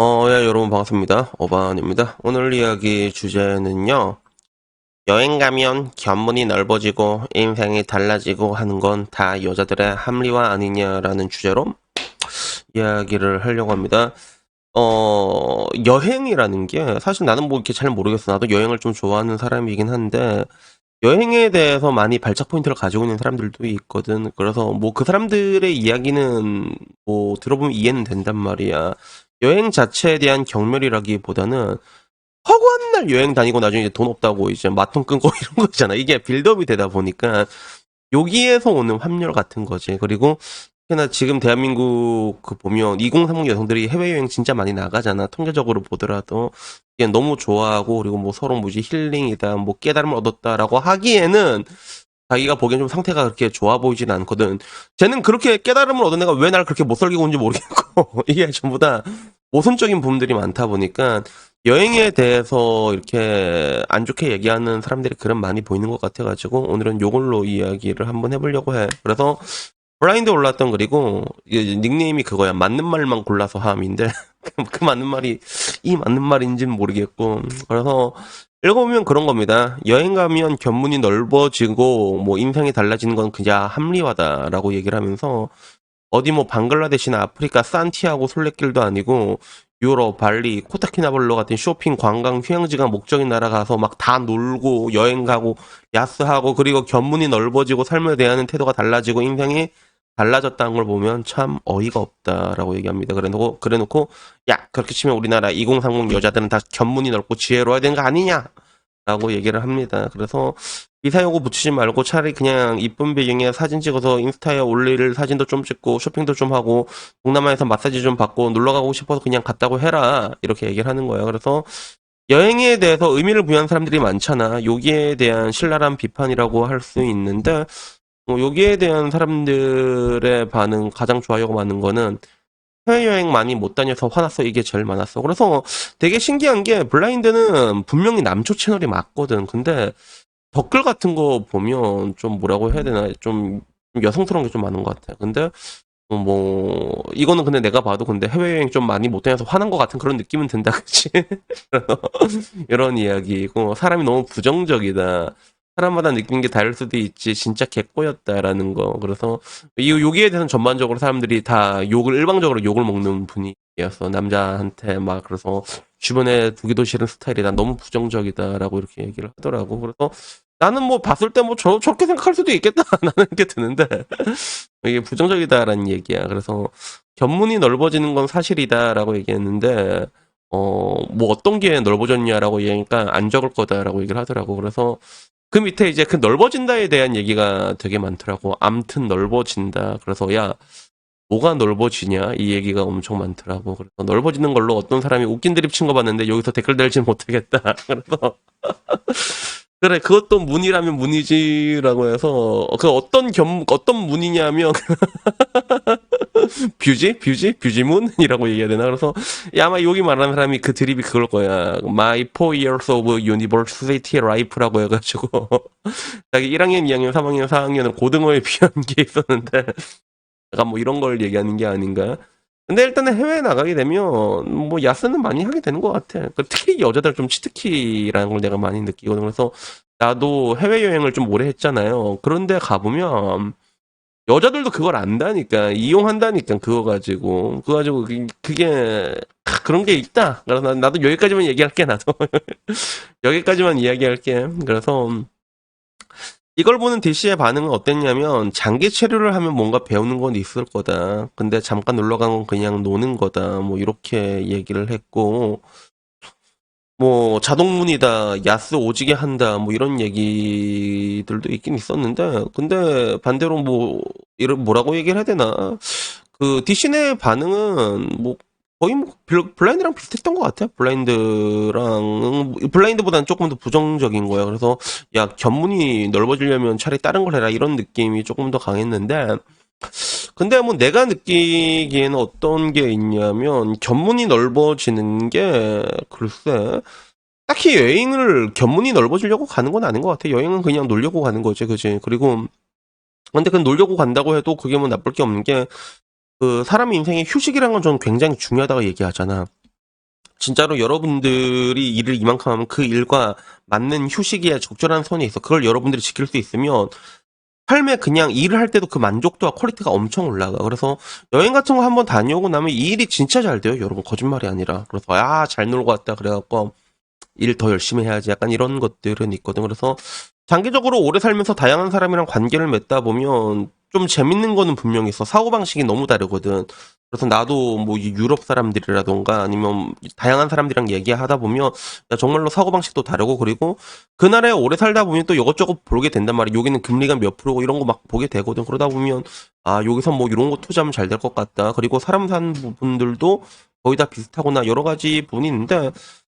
예, 여러분 반갑습니다. 어반입니다. 오늘 이야기 주제는요. 여행 가면 견문이 넓어지고 인생이 달라지고 하는 건 다 여자들의 합리화 아니냐라는 주제로 이야기를 하려고 합니다. 여행이라는 게 사실 나는 뭐 이렇게 잘 모르겠어. 나도 여행을 좀 좋아하는 사람이긴 한데 여행에 대해서 많이 발작 포인트를 가지고 있는 사람들도 있거든. 그래서 뭐 그 사람들의 이야기는 뭐 들어보면 이해는 된단 말이야. 여행 자체에 대한 경멸이라기보다는 허구한 날 여행 다니고 나중에 이제 돈 없다고 이제 마통 끊고 이런 거 있잖아. 이게 빌드업이 되다 보니까 여기에서 오는 환멸 같은 거지. 그리고 특히나 지금 대한민국 그 보면 2030 여성들이 해외여행 진짜 많이 나가잖아. 통계적으로 보더라도. 이게 너무 좋아하고 그리고 뭐 서로 뭐지 힐링이다 뭐 깨달음을 얻었다라고 하기에는 자기가 보기엔 좀 상태가 그렇게 좋아 보이진 않거든. 쟤는 그렇게 깨달음을 얻은 애가 왜 날 그렇게 못 살게 온지 모르겠고 이게 전부 다 모순적인 부분들이 많다 보니까 여행에 대해서 이렇게 안 좋게 얘기하는 사람들이 그런 많이 보이는 것 같아가지고 오늘은 요걸로 이야기를 한번 해보려고 해. 그래서 블라인드 올랐던 그리고 닉네임이 그거야. 맞는 말만 골라서 함인데 그 맞는 말이 이 맞는 말인지는 모르겠고 그래서 읽어보면 그런 겁니다. 여행 가면 견문이 넓어지고 뭐 인생이 달라지는 건 그냥 합리화다라고 얘기를 하면서 어디 뭐 방글라데시나 아프리카 산티아고 순례길도 아니고 유럽, 발리, 코타키나발루 같은 쇼핑, 관광, 휴양지가 목적인 나라 가서 막 다 놀고 여행 가고 야스하고 그리고 견문이 넓어지고 삶을 대하는 태도가 달라지고 인생이 달라졌다는 걸 보면 참 어이가 없다라고 얘기합니다. 그래놓고 야 그렇게 치면 우리나라 2030 여자들은 다 견문이 넓고 지혜로워야 되는 거 아니냐? 라고 얘기를 합니다. 그래서 미사여구 붙이지 말고 차라리 그냥 이쁜 배경에 사진 찍어서 인스타에 올릴 사진도 좀 찍고 쇼핑도 좀 하고 동남아에서 마사지 좀 받고 놀러 가고 싶어서 그냥 갔다고 해라. 이렇게 얘기를 하는 거예요. 그래서 여행에 대해서 의미를 부여한 사람들이 많잖아. 여기에 대한 신랄한 비판이라고 할 수 있는데 여기에 대한 사람들의 반응 가장 좋아요가 많은 거는 해외여행 많이 못 다녀서 화났어. 이게 제일 많았어. 그래서 되게 신기한 게 블라인드는 분명히 남초 채널이 맞거든. 근데 댓글 같은 거 보면 좀 뭐라고 해야 되나 좀 여성스러운 게 좀 많은 것 같아. 근데 뭐 이거는 근데 내가 봐도 근데 해외여행 좀 많이 못 다녀서 화난 것 같은 그런 느낌은 든다. 그치? 이런 이야기고 사람이 너무 부정적이다. 사람마다 느끼는 게 다를 수도 있지. 진짜 개꼬였다라는 거. 그래서 여기에 대해서는 전반적으로 사람들이 다 욕을 일방적으로 욕을 먹는 분위기였어. 남자한테 막 그래서 주변에 두기도 싫은 스타일이다. 너무 부정적이다라고 이렇게 얘기를 하더라고. 그래서 나는 뭐 봤을 때 뭐 저렇게 생각할 수도 있겠다. 나는 이렇게 드는데 이게 부정적이다라는 얘기야. 그래서 견문이 넓어지는 건 사실이다라고 얘기했는데 뭐 어떤 게 넓어졌냐라고 얘기하니까 안 적을 거다라고 얘기를 하더라고. 그래서 그 밑에 이제 그 넓어진다에 대한 얘기가 되게 많더라고. 암튼 넓어진다. 그래서 야, 뭐가 넓어지냐? 이 얘기가 엄청 많더라고. 그래서 넓어지는 걸로 어떤 사람이 웃긴 드립 친 거 봤는데 여기서 댓글 달지 못하겠다. 그래서 그래, 그것도 문이라면 문이지라고 해서 그 어떤 문이냐면 뷰지문이라고 얘기해야 되나? 그래서 아마 여기 말하는 사람이 그 드립이 그걸 거야. My 4 years of university life라고 해가지고 자기 1학년, 2학년, 3학년, 4학년은 고등어에 비한 게 있었는데 약간 뭐 이런 걸 얘기하는 게 아닌가? 근데 일단은 해외에 나가게 되면 뭐 야스는 많이 하게 되는 것 같아. 특히 여자들 좀 치트키라는 걸 내가 많이 느끼거든. 그래서 나도 해외여행을 좀 오래 했잖아요. 그런데 가보면 여자들도 그걸 안다니까 이용한다니까 그거 가지고 그게 그런 게 있다. 그래서 나도 여기까지만 얘기할게 나도 여기까지만 이야기할게. 그래서 이걸 보는 DC의 반응은 어땠냐면 장기 체류를 하면 뭔가 배우는 건 있을 거다. 근데 잠깐 놀러 간 건 그냥 노는 거다. 뭐 이렇게 얘기를 했고 뭐 자동문이다, 야스 오지게 한다, 뭐 이런 얘기들도 있긴 있었는데, 근데 반대로 뭐 이런 뭐라고 얘기를 해야 되나? 그 디신의 반응은 뭐 거의 뭐 블라인드랑 비슷했던 것 같아. 블라인드보다는 조금 더 부정적인 거야. 그래서 야 견문이 넓어지려면 차라리 다른 걸 해라 이런 느낌이 조금 더 강했는데. 근데 뭐 내가 느끼기에는 어떤 게 있냐면 견문이 넓어지는 게 글쎄 딱히 여행을 견문이 넓어지려고 가는 건 아닌 것 같아. 여행은 그냥 놀려고 가는 거지, 그지? 그리고 근데 그 놀려고 간다고 해도 그게 뭐 나쁠 게 없는 게 그 사람의 인생에 휴식이란 건 저는 굉장히 중요하다고 얘기하잖아. 진짜로 여러분들이 일을 이만큼 하면 그 일과 맞는 휴식에 적절한 선이 있어. 그걸 여러분들이 지킬 수 있으면 삶에 그냥 일을 할 때도 그 만족도와 퀄리티가 엄청 올라가. 그래서 여행 같은 거 한번 다녀오고 나면 이 일이 진짜 잘 돼요. 여러분 거짓말이 아니라. 그래서 잘 놀고 왔다 그래갖고 일 더 열심히 해야지. 약간 이런 것들은 있거든. 그래서 장기적으로 오래 살면서 다양한 사람이랑 관계를 맺다 보면 좀 재밌는 거는 분명히 있어. 사고방식이 너무 다르거든. 그래서 나도 뭐 이 유럽 사람들이라던가 아니면 다양한 사람들이랑 얘기하다 보면 야, 정말로 사고방식도 다르고 그리고 그 나라에 오래 살다 보면 또 이것저것 보게 된단 말이야. 여기는 금리가 몇 프로고 이런 거 막 보게 되거든. 그러다 보면 여기서 뭐 이런 거 투자하면 잘 될 것 같다. 그리고 사람 사는 부분들도 거의 다 비슷하거나 여러 가지 부분이 있는데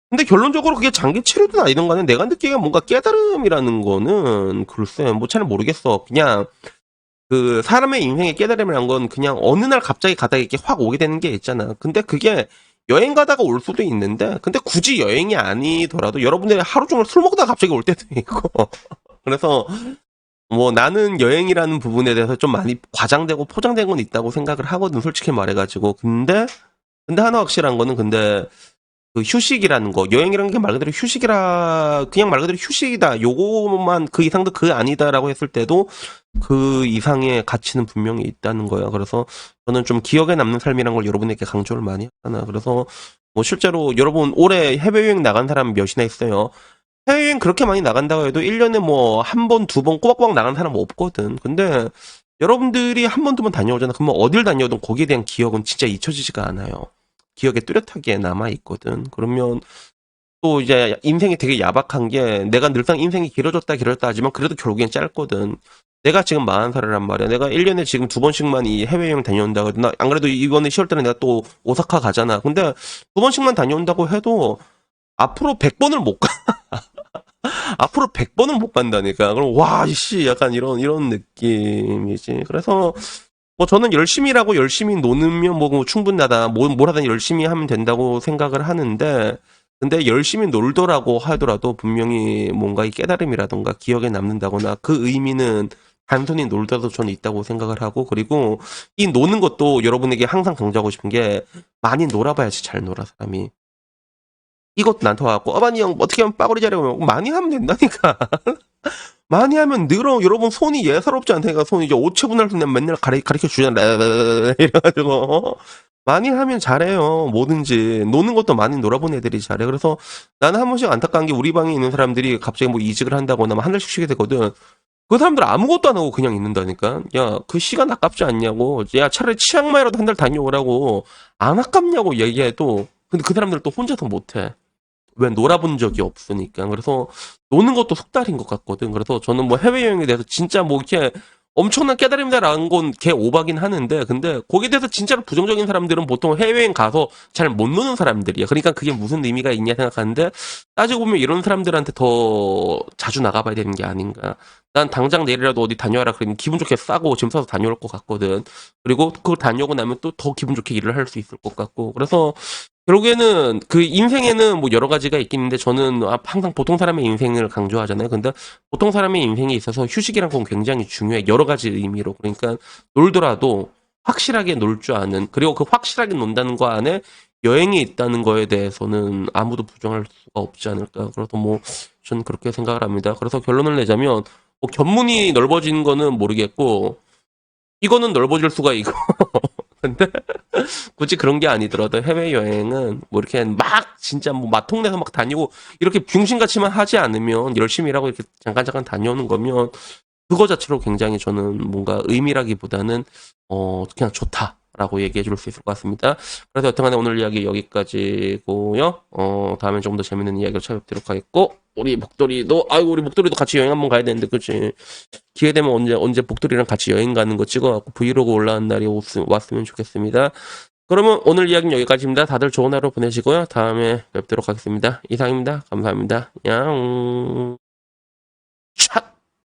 근데 결론적으로 그게 장기 치료든 아니든 간에 내가 느끼기에 뭔가 깨달음이라는 거는 글쎄 뭐 잘 모르겠어. 그냥 그 사람의 인생의 깨달음이란 건 그냥 어느 날 갑자기 가다가 이렇게 확 오게 되는 게 있잖아. 근데 그게 여행 가다가 올 수도 있는데 근데 굳이 여행이 아니더라도 여러분들이 하루 종일 술 먹다가 갑자기 올 때도 있고 그래서 뭐 나는 여행이라는 부분에 대해서 좀 많이 과장되고 포장된 건 있다고 생각을 하거든 솔직히 말해가지고 근데 하나 확실한 거는 근데 그 휴식이라는 거, 여행이라는 게 말 그대로 그냥 말 그대로 휴식이다. 요거만 그 이상도 그 아니다라고 했을 때도 그 이상의 가치는 분명히 있다는 거야. 그래서 저는 좀 기억에 남는 삶이란 걸 여러분에게 강조를 많이 하잖아. 그래서 뭐 실제로 여러분 올해 해외여행 나간 사람 몇이나 있어요. 해외여행 그렇게 많이 나간다고 해도 1년에 뭐 한 번, 두 번 꼬박꼬박 나간 사람 없거든. 근데 여러분들이 한 번, 두 번 다녀오잖아. 그러면 어딜 다녀오든 거기에 대한 기억은 진짜 잊혀지지가 않아요. 기억에 뚜렷하게 남아있거든. 그러면 또 이제 인생이 되게 야박한 게 내가 늘상 인생이 길어졌다 하지만 그래도 결국엔 짧거든. 내가 지금 40살이란 말이야. 내가 1년에 지금 두 번씩만 이 해외여행 다녀온다고 해도 안 그래도 이번에 10월달에 내가 또 오사카 가잖아. 근데 두 번씩만 다녀온다고 해도 앞으로 100번을 못 가. 앞으로 100번은 못 간다니까. 그럼 와, 씨 약간 이런 느낌이지. 그래서 뭐 저는 열심히 일하고 열심히 노는 뭐 충분하다. 뭘 하든 열심히 하면 된다고 생각을 하는데 근데 열심히 놀더라고 하더라도 분명히 뭔가 이 깨달음이라던가 기억에 남는다거나 그 의미는 단순히 놀더라도 저는 있다고 생각을 하고 그리고 이 노는 것도 여러분에게 항상 강조하고 싶은 게 많이 놀아봐야지 잘 놀아 사람이. 이것도 나한테 와갖고 어머니 형 어떻게 하면 빠구리 자려고 많이 하면 된다니까. 많이 하면 늘어. 여러분 손이 예사롭지 않다니까. 손이 이제 오체분할 때 맨날 가르쳐 주잖아. 이래가지고 많이 하면 잘해요. 뭐든지 노는 것도 많이 놀아본 애들이 잘해. 그래서 나는 한 번씩 안타까운 게 우리 방에 있는 사람들이 갑자기 뭐 이직을 한다거나 뭐 한 달씩 쉬게 되거든. 그 사람들 아무것도 안 하고 그냥 있는다니까. 야, 그 시간 아깝지 않냐고. 야, 차라리 치앙마이라도 한 달 다녀오라고. 안 아깝냐고 얘기해도. 근데 그 사람들 또 혼자서 못해. 왜 놀아본 적이 없으니까. 그래서 노는 것도 속달인 것 같거든. 그래서 저는 뭐 해외여행에 대해서 진짜 뭐 이렇게 엄청난 깨달음이다라는 건 개 오바긴 하는데, 근데 거기에 대해서 진짜로 부정적인 사람들은 보통 해외여행 가서 잘 못 노는 사람들이야. 그러니까 그게 무슨 의미가 있냐 생각하는데, 따지고 보면 이런 사람들한테 더 자주 나가봐야 되는 게 아닌가. 난 당장 내일이라도 어디 다녀와라 그러면 기분 좋게 싸고 짐 싸서 다녀올 것 같거든. 그리고 그걸 다녀오고 나면 또 더 기분 좋게 일을 할 수 있을 것 같고. 그래서 결국에는 그 인생에는 뭐 여러 가지가 있긴 한데 저는 항상 보통 사람의 인생을 강조하잖아요. 근데 보통 사람의 인생에 있어서 휴식이란 건 굉장히 중요해. 여러 가지 의미로. 그러니까 놀더라도 확실하게 놀 줄 아는 그리고 그 확실하게 논다는 거 안에 여행이 있다는 거에 대해서는 아무도 부정할 수가 없지 않을까. 그래서 뭐 저는 그렇게 생각을 합니다. 그래서 결론을 내자면 뭐 견문이 넓어지는 거는 모르겠고 이거는 넓어질 수가 있고 근데 굳이 그런 게 아니더라도 해외여행은 뭐 이렇게 막 진짜 뭐 마통내서 막 다니고 이렇게 병신같이만 하지 않으면 열심히 일하고 이렇게 잠깐 다녀오는 거면 그거 자체로 굉장히 저는 뭔가 의미라기보다는 그냥 좋다라고 얘기해 줄 수 있을 것 같습니다. 그래서 여튼간에 오늘 이야기 여기까지고요. 다음에 좀 더 재밌는 이야기를 찾아뵙도록 하겠고 우리 목도리도 같이 여행 한번 가야 되는데 그치 기회 되면 언제 목도리랑 같이 여행 가는 거 찍어갖고 브이로그 올라온 날이 왔으면 좋겠습니다. 그러면 오늘 이야기는 여기까지입니다. 다들 좋은 하루 보내시고요. 다음에 뵙도록 하겠습니다. 이상입니다. 감사합니다. 냥. 샷!